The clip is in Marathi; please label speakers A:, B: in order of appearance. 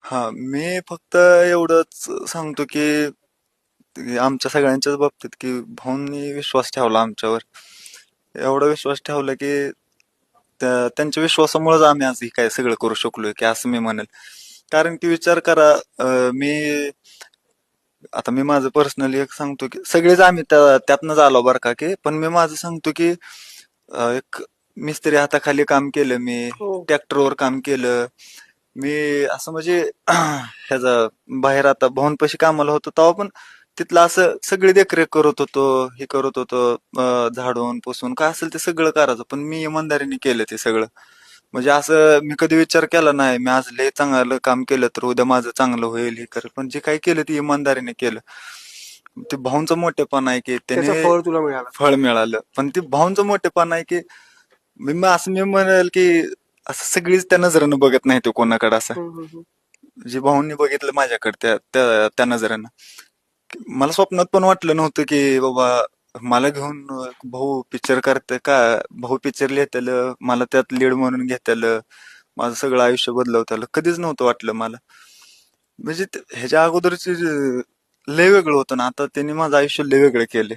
A: हा, मी फक्त एवढंच सांगतो की आमच्या सगळ्यांच्याच बाबतीत की भाऊंनी विश्वास ठेवला आमच्यावर. एवढा विश्वास ठेवला की त्यांच्या विश्वासामुळेच आम्ही आज हे काय सगळं करू शकलोय की असं मी म्हणेल. कारण की विचार करा, मी आता मी माझं पर्सनली एक सांगतो की सगळेच आम्ही त्यातनंच आलो बरं का, की पण मी माझं सांगतो की एक मिस्त्री हाताखाली काम केलं मी,
B: हो.
A: ट्रॅक्टरवर काम केलं मी, असं म्हणजे ह्याचा बाहेर आता भाऊंपाशी कामाला होतो तेव्हा पण तिथलं असं सगळी देखरेख करत होतो, हे करत होतो, झाडून पुसून काय असेल ते सगळं करायचं, पण मी इमानदारीने केलं ते सगळं. म्हणजे असं मी कधी विचार केला नाही मी आज लय चांगलं काम केलं तर उद्या माझं चांगलं होईल हे करेल, पण जे काही केलं ते इमानदारीने केलं. ते भाऊंचं मोठेपण आहे की त्याने
B: त्याचं फळ तुला मिळालं.
A: फळ मिळालं, पण ते भाऊंचं मोठेपण आहे की मी म्हणेल की असं सगळीच त्या नजरेनं बघत नाही तो कोणाकडे असं,
B: हम्म, हम्म, हम्म.
A: जे भाऊंनी बघितलं माझ्याकडे त्या त्या त्या नजरेनं. मला स्वप्नात पण वाटलं नव्हतं की बाबा मला घेऊन भाऊ पिक्चर करते का, भाऊ पिक्चर लिहितेल, मला त्यात लीड म्हणून घेतेल, माझं सगळं आयुष्य बदलवताल, कधीच नव्हतं वाटलं मला. म्हणजे ह्याच्या अगोदरचे लय वेगळं होतं ना, आता त्यांनी माझं आयुष्य लय वेगळं केले.